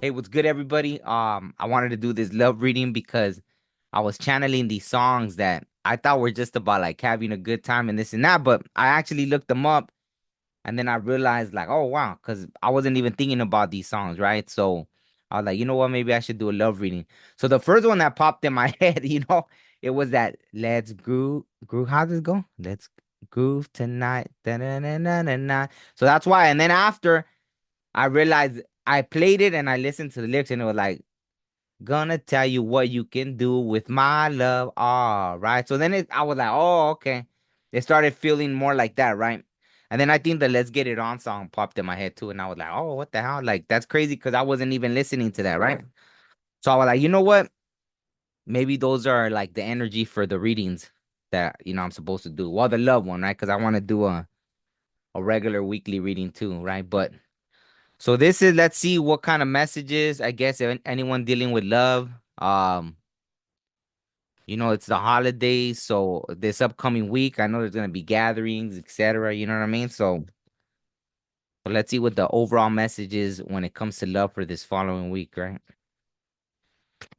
Hey, what's good, everybody? I wanted to do this love reading because I was channeling these songs that I thought were just about like having a good time and this and that, but I actually looked them up and then I realized like, oh wow, because I wasn't even thinking about these songs, right? So I was like, you know what, maybe I should do a love reading. So the first one that popped in my head, it was that let's groove. How does it go? Let's groove tonight. Da-na-na-na-na-na. So that's why. And then after I realized I played it and I listened to the lyrics and it was like, gonna tell you what you can do with my love. All right. So then I was like, oh, okay. It started feeling more like that, right? And then I think the Let's Get It On song popped in my head too. And I was like, oh, what the hell? Like, that's crazy because I wasn't even listening to that, right? So I was like, you know what? Maybe those are like the energy for the readings that, I'm supposed to do. Well, the love one, right? Because I want to do a regular weekly reading too, right? But so this is, let's see what kind of messages, I guess, anyone dealing with love. It's the holidays, so this upcoming week, I know there's gonna be gatherings, etc. You know what I mean? So let's see what the overall message is when it comes to love for this following week, right?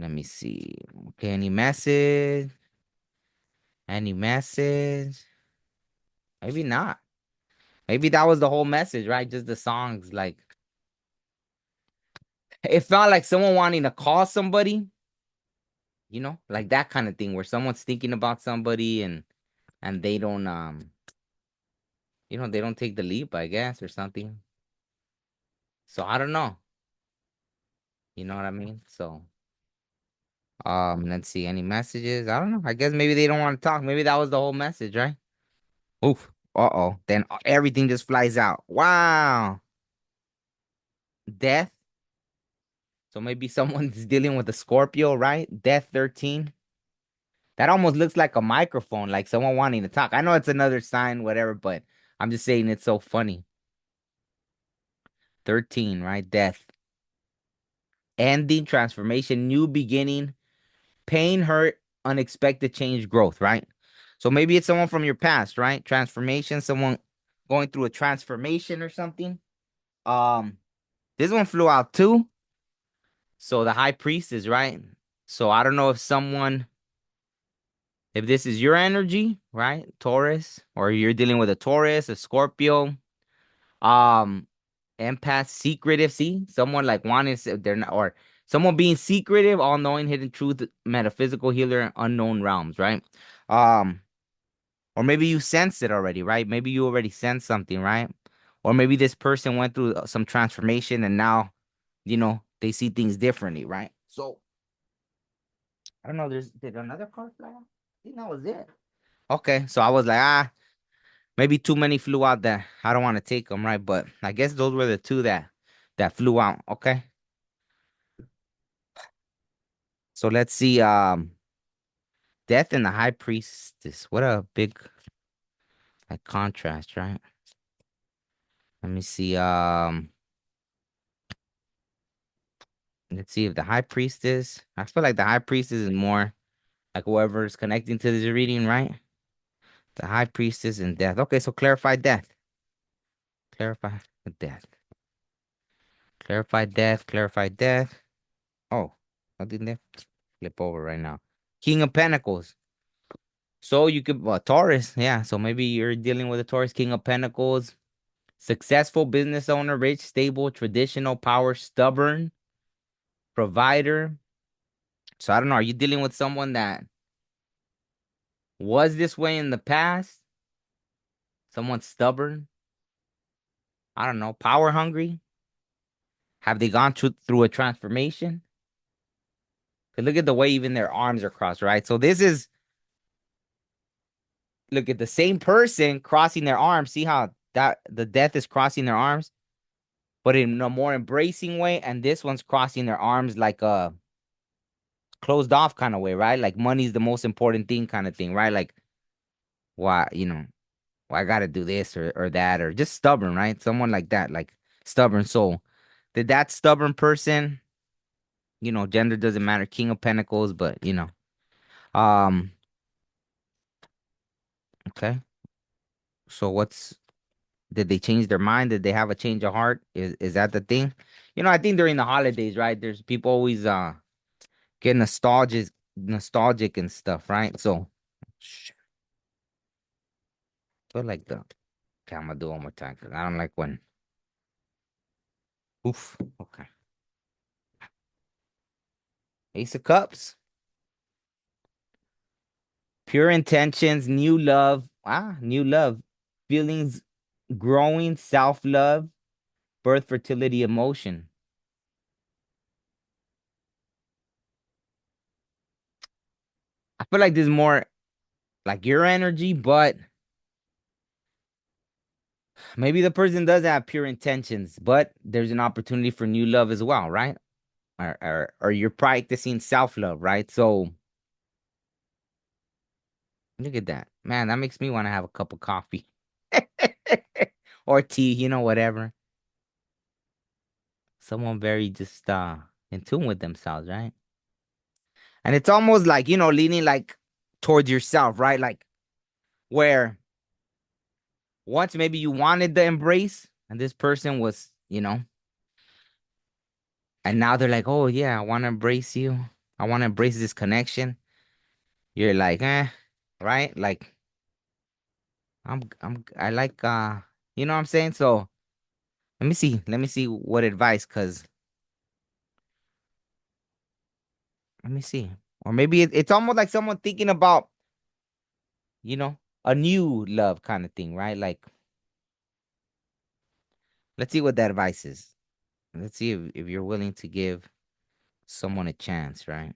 Let me see. Okay, any message? Any message? Maybe not. Maybe that was the whole message, right? Just the songs, like it felt like someone wanting to call somebody, like that kind of thing where someone's thinking about somebody and they don't they don't take the leap, I guess, or something. So I don't know. You know what I mean? So let's see, any messages? I don't know. I guess maybe they don't want to talk. Maybe that was the whole message, right? Oof. Uh-oh. Then everything just flies out. Wow. Death. So maybe someone's dealing with a Scorpio, right? Death 13. That almost looks like a microphone, like someone wanting to talk. I know it's another sign, whatever, but I'm just saying it's so funny. 13, right? Death. Ending, transformation, new beginning, pain, hurt, unexpected change, growth, right? So maybe it's someone from your past, right? Transformation, someone going through a transformation or something. Um, this one flew out too. So the high priest is right. So I don't know if this is your energy, right? Taurus, or you're dealing with a Taurus, a Scorpio, um, empath, secretive. See, someone like wanting they're not, or someone being secretive, all knowing, hidden truth, metaphysical healer, unknown realms, right? Um, or maybe you sensed it already, right? Maybe you already sensed something, right? Or maybe this person went through some transformation and now, they see things differently, right? So I don't know. Did another card fly out? I think that was it. Okay, so I was like, maybe too many flew out there. I don't want to take them, right? But I guess those were the two that flew out. Okay, so let's see. Death and the High Priestess. What a big like contrast, right? Let me see. Let's see if the High Priestess. I feel like the High Priestess is more like whoever is connecting to this reading, right? The High Priestess and Death. Okay, so clarify death. Clarify the death. Clarify death. Clarify death. Oh, I didn't they flip over right now. King of Pentacles. So you could Taurus, yeah. So maybe you're dealing with a Taurus, King of Pentacles, successful business owner, rich, stable, traditional, power, stubborn, provider. So I don't know. Are you dealing with someone that was this way in the past? Someone stubborn? I don't know. Power hungry? Have they gone through a transformation? 'Cause look at the way even their arms are crossed, right? So this is look at the same person crossing their arms. See how that the death is crossing their arms, but in a more embracing way, and this one's crossing their arms like a closed off kind of way, right? Like money's the most important thing, kind of thing, right? Like why, well, I gotta do this or that, or just stubborn, right? Someone like that, like stubborn. So did that stubborn person, gender doesn't matter, King of Pentacles, but okay. So Did they change their mind? Did they have a change of heart? Is that the thing? I think during the holidays, right? There's people always get nostalgic and stuff, right? So shit, feel like the okay, I'm gonna do it one more time because I don't like when oof. Okay. Ace of Cups, pure intentions, new love. New love. Feelings growing, self-love, birth, fertility, emotion. I feel like this is more like your energy, but maybe the person does have pure intentions, but there's an opportunity for new love as well, right? Or you're practicing self-love, right? So look at that. Man, that makes me want to have a cup of coffee. Or tea, whatever. Someone very just in tune with themselves, right? And it's almost like, leaning like towards yourself, right? Like where once maybe you wanted the embrace and this person was, and now they're like, "Oh yeah, I want to embrace you. I want to embrace this connection." You're like, right? Like I like you know what I'm saying? So let me see what advice, cause let me see. Or maybe it's almost like someone thinking about, you know, a new love kind of thing, right? Like, let's see what that advice is. Let's see if you're willing to give someone a chance, right?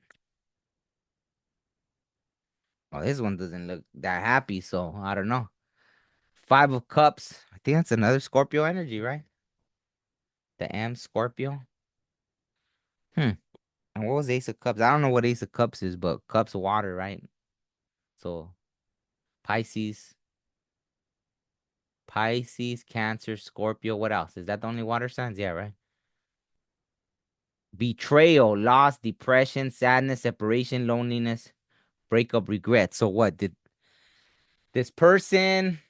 Oh, this one doesn't look that happy, so I don't know. Five of Cups. I think that's another Scorpio energy, right? The M Scorpio. Hmm. And what was Ace of Cups? I don't know what Ace of Cups is, but cups of water, right? So Pisces, Pisces, Cancer, Scorpio. What else? Is that the only water signs? Yeah, right. Betrayal, loss, depression, sadness, separation, loneliness, breakup, regret. So what? Did this person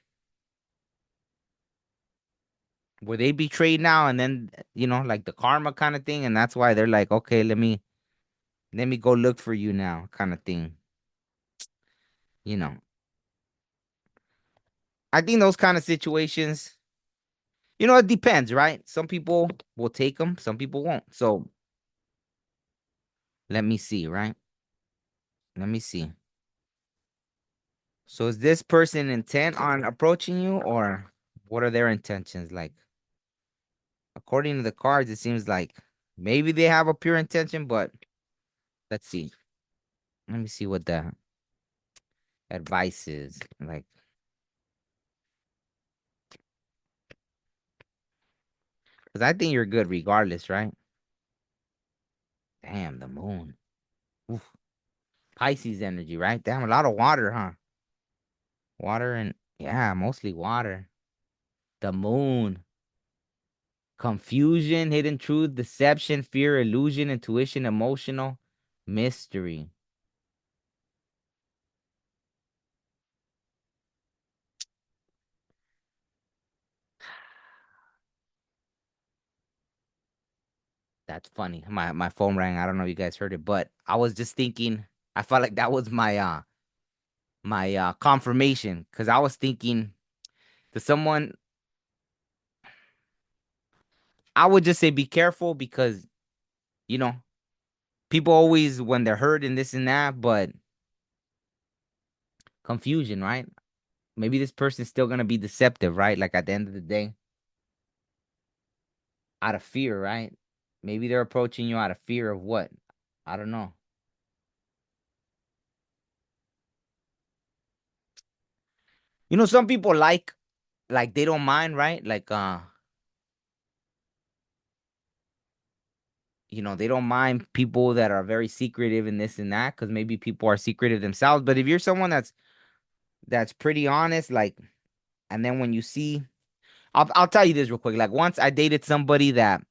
were they betrayed now and then like the karma kind of thing, and that's why they're like, okay, let me go look for you now, kind of thing. You know. I think those kind of situations, it depends, right? Some people will take them, some people won't. So let me see, right? Let me see. So is this person intent on approaching you, or what are their intentions? Like, according to the cards, it seems like maybe they have a pure intention, but let's see. Let me see what the advice is. Like, because I think you're good regardless, right? Damn, the moon. Oof. Pisces energy, right? Damn, a lot of water, huh? Water and, yeah, mostly water. The moon. Confusion, hidden truth, deception, fear, illusion, intuition, emotional, mystery. That's funny. My phone rang. I don't know if you guys heard it, but I was just thinking, I felt like that was my confirmation, because I was thinking to someone, I would just say be careful, because you know people always, when they're hurt and this and that, but confusion, right? Maybe this person's still gonna be deceptive, right? Like at the end of the day, out of fear, right? Maybe they're approaching you out of fear of what? I don't know. Some people like they don't mind, right? Like they don't mind people that are very secretive and this and that, because maybe people are secretive themselves. But if you're someone that's pretty honest, like, and then when you see, I'll tell you this real quick. Like once I dated somebody that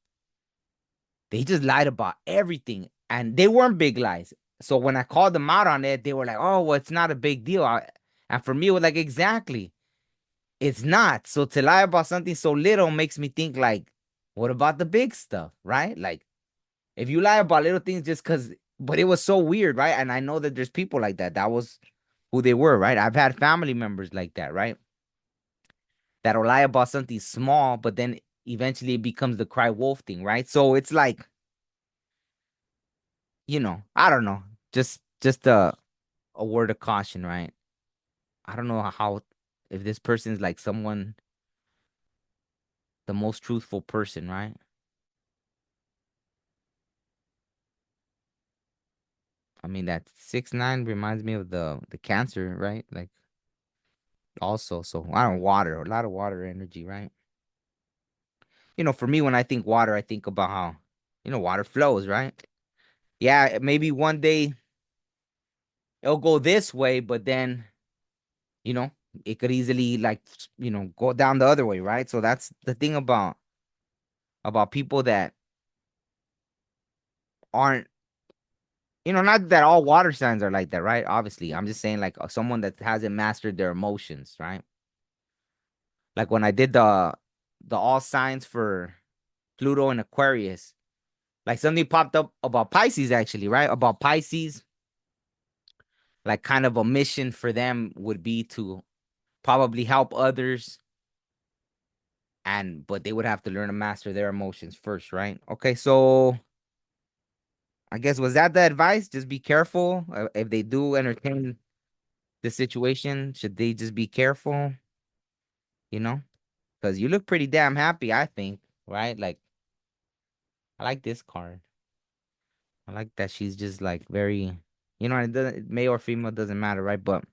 they just lied about everything, and they weren't big lies. So when I called them out on it, they were like, "Oh, well, it's not a big deal." And for me, it was like, exactly. it's not. So to lie about something so little makes me think like, what about the big stuff, right? Like if you lie about little things just because, but it was so weird, right? And I know that there's people like that. That was who they were, right? I've had family members like that, right? That'll lie about something small, but then eventually it becomes the cry wolf thing, right? So it's like, I don't know. Just a word of caution, right? I don't know how if this person's like someone the most truthful person, right? I mean that 6'9" reminds me of the cancer, right? Like also, so I don't water, a lot of water energy, right? For me when I think water, I think about how, water flows, right? Yeah, maybe one day it'll go this way, but then, you know, it could easily like, go down the other way, right? So that's the thing about people that aren't, not that all water signs are like that, right? Obviously, I'm just saying like someone that hasn't mastered their emotions, right? Like when I did the all signs for Pluto and Aquarius, like something popped up about Pisces actually, right? About Pisces, like kind of a mission for them would be to probably help others but they would have to learn to master their emotions first, right? Okay, so I guess was that the advice? Just be careful if they do entertain the situation. Should they just be careful? You know, because you look pretty damn happy, I think, right? Like I like this card. I like that she's just like very, it doesn't male or female doesn't matter, right? But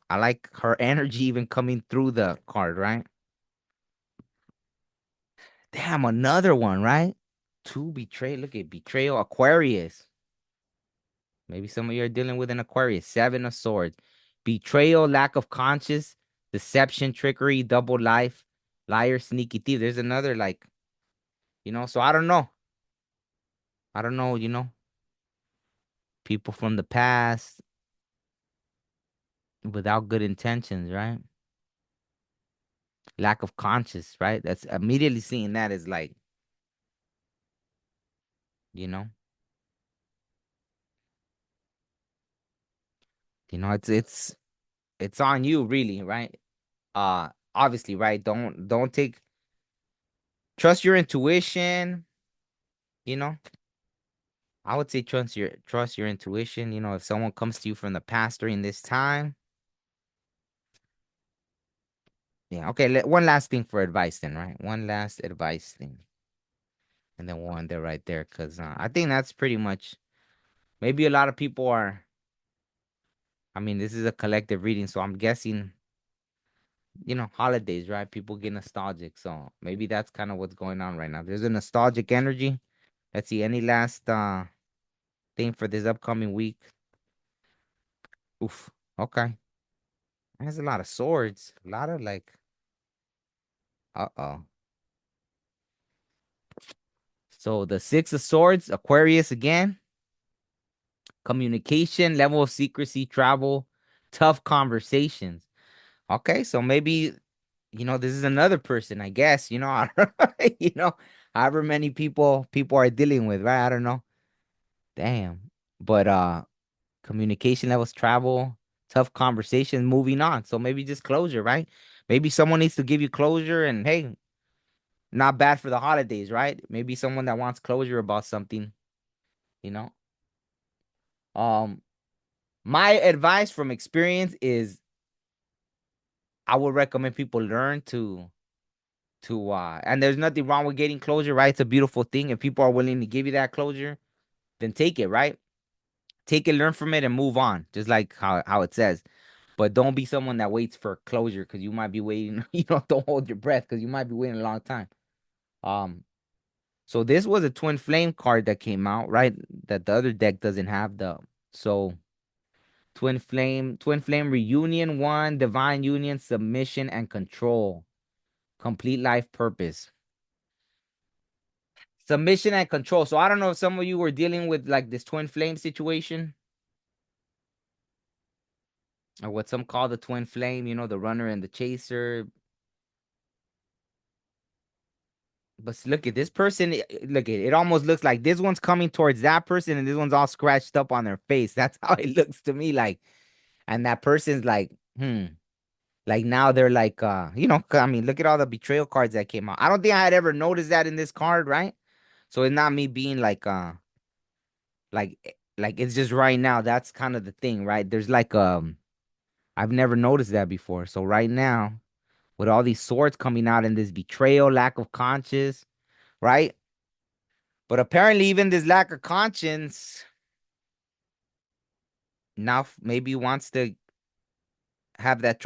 I like her energy even coming through the card, right? Damn, another one, right? Two betray. Look at betrayal, Aquarius. Maybe some of you are dealing with an Aquarius. Seven of Swords. Betrayal, lack of conscience, deception, trickery, double life, liar, sneaky thief. There's another like, so I don't know. I don't know, people from the past without good intentions, right? Lack of conscience, right? That's immediately seeing that is like, you know, it's on you really, right? Obviously, right? Don't take trust your intuition, you know. I would say trust your intuition. If someone comes to you from the past during this time, yeah. Okay, one last thing for advice then, right? One last advice thing, and then we'll end there right there, because I think that's pretty much. Maybe a lot of people are. I mean, this is a collective reading, so I'm guessing, holidays, right? People get nostalgic, so maybe that's kind of what's going on right now. There's a nostalgic energy. Let's see, any last thing for this upcoming week? Oof. Okay. There's a lot of swords. A lot of like, uh-oh. So the Six of Swords, Aquarius again. Communication, level of secrecy, travel, tough conversations. Okay, so maybe, this is another person, I guess, you know, however many people are dealing with, right? I don't know. Damn. But communication levels, travel, tough conversations, moving on. So maybe just closure, right? Maybe someone needs to give you closure and hey, not bad for the holidays, right? Maybe someone that wants closure about something, you know. Um, my advice from experience is I would recommend people learn to and there's nothing wrong with getting closure, right? It's a beautiful thing. If people are willing to give you that closure, then take it, right? Take it, learn from it, and move on, just like how it says. But don't be someone that waits for closure because you might be waiting. Don't hold your breath because you might be waiting a long time. Um, so this was a twin flame card that came out, right? That the other deck doesn't have the so twin flame reunion one, divine union, submission and control, complete life purpose. Submission and control. So I don't know if some of you were dealing with like this twin flame situation. or what some call the twin flame, the runner and the chaser. But look at this person. Look at it. Almost looks like this one's coming towards that person, and this one's all scratched up on their face. That's how it looks to me. Like, and that person's like, hmm. Like now they're like, 'cause I mean, look at all the betrayal cards that came out. I don't think I had ever noticed that in this card, right? So it's not me being like it's just right now. That's kind of the thing, right? There's like I've never noticed that before. So right now, with all these swords coming out and this betrayal, lack of conscience, right? But apparently, even this lack of conscience now maybe wants to have that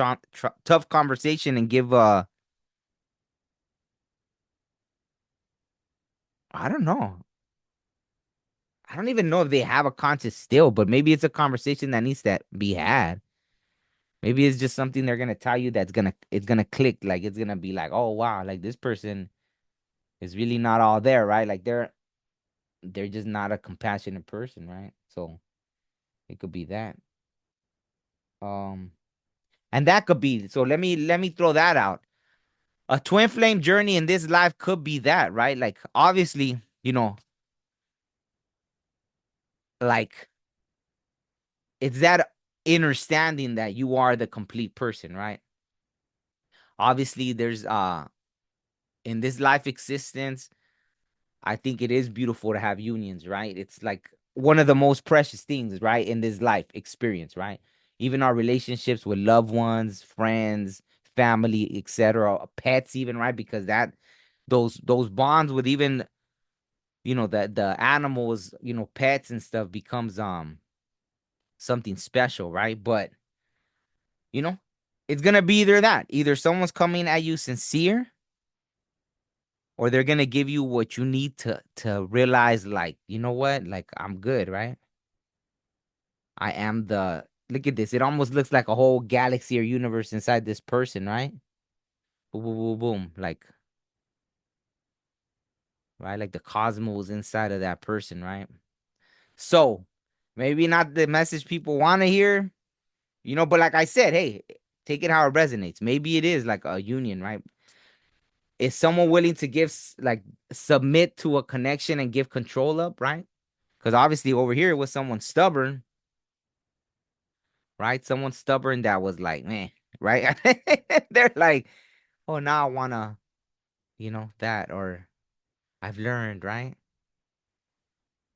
tough conversation and give I don't know. I don't even know if they have a conscience still, but maybe it's a conversation that needs to be had. Maybe it's just something they're gonna tell you that's gonna click. Like it's gonna be like, oh wow, like this person is really not all there, right? Like they're just not a compassionate person, right? So it could be that. Um, and that could be. So let me throw that out. A twin flame journey in this life could be that, right? Like obviously, like it's that understanding that you are the complete person, right? Obviously, there's in this life existence, I think it is beautiful to have unions, right? It's like one of the most precious things, right, in this life experience, right? Even our relationships with loved ones, friends, family, etc., pets, even, right? Because those bonds with even the animals, pets and stuff becomes something special, right? But you know, it's gonna be either someone's coming at you sincere or they're gonna give you what you need to realize, like, you know what, like I'm good, right? I am the look at this. It almost looks like a whole galaxy or universe inside this person, right? Boom, boom, boom, boom. Like, right, like the cosmos inside of that person, right? So maybe not the message people want to hear, but like I said, hey, take it how it resonates. Maybe it is like a union, right? Is someone willing to like submit to a connection and give control up, right? Because obviously over here was someone stubborn, right? Someone stubborn that was like, man, right? They're like, oh, now I wanna, that, or I've learned, right?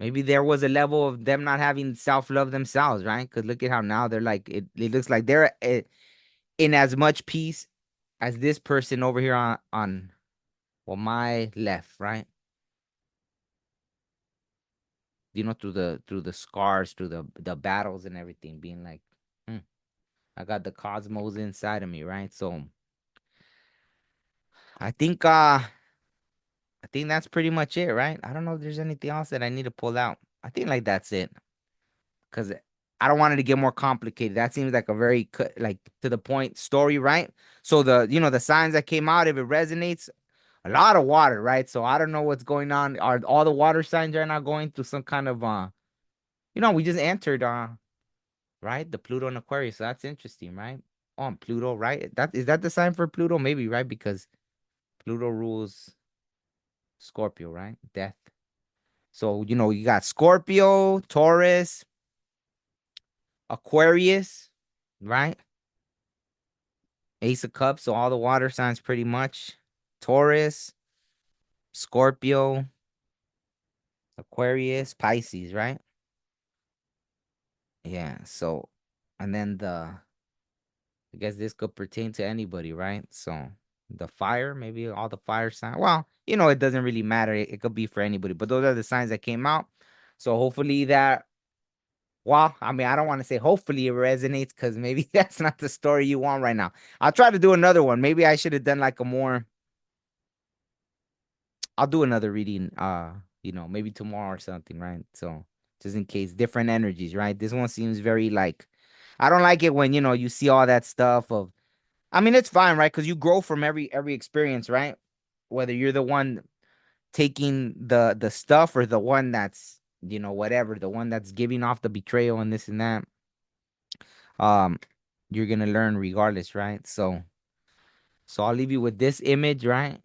Maybe there was a level of them not having self-love themselves, right? Because look at how now they're like, it looks like they're in as much peace as this person over here on well, my left, right? Through the scars, through the battles and everything, being like, hmm, I got the cosmos inside of me, right? So I think that's pretty much it, right? I don't know if there's anything else that I need to pull out. I think like that's it. Because I don't want it to get more complicated. That seems like a very like to the point story, right? So the signs that came out, if it resonates, a lot of water, right? So I don't know what's going on. Are all the water signs are not going through some kind of we just entered right, the Pluto and Aquarius. So that's interesting, right? On Pluto, right? That the sign for Pluto? Maybe, right? Because Pluto rules Scorpio, right? Death. So, you got Scorpio, Taurus, Aquarius, right? Ace of Cups. So all the water signs pretty much. Taurus, Scorpio, Aquarius, Pisces, right? Yeah. So, and then I guess this could pertain to anybody, right? So the fire, maybe all the fire signs. Well, it doesn't really matter. It could be for anybody, but those are the signs that came out. So hopefully that, well, I mean, I don't want to say hopefully it resonates because maybe that's not the story you want right now. I'll try to do another one. Maybe I should have done like I'll do another reading, maybe tomorrow or something, right? So just in case, different energies, right? This one seems very like, I don't like it when, you see all that stuff of, I mean, it's fine, right? Because you grow from every experience, right? Whether you're the one taking the stuff or the one that's, whatever, the one that's giving off the betrayal and this and that. Um, you're gonna learn regardless, right? So I'll leave you with this image, right?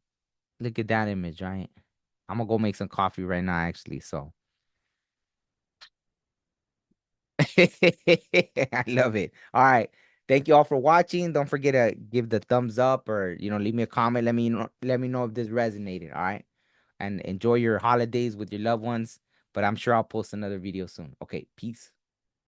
Look at that image, right? I'm gonna go make some coffee right now, actually. So I love it. All right. Thank you all for watching. Don't forget to give the thumbs up or leave me a comment. Let me know if this resonated. All right. And enjoy your holidays with your loved ones. But I'm sure I'll post another video soon. Okay, peace.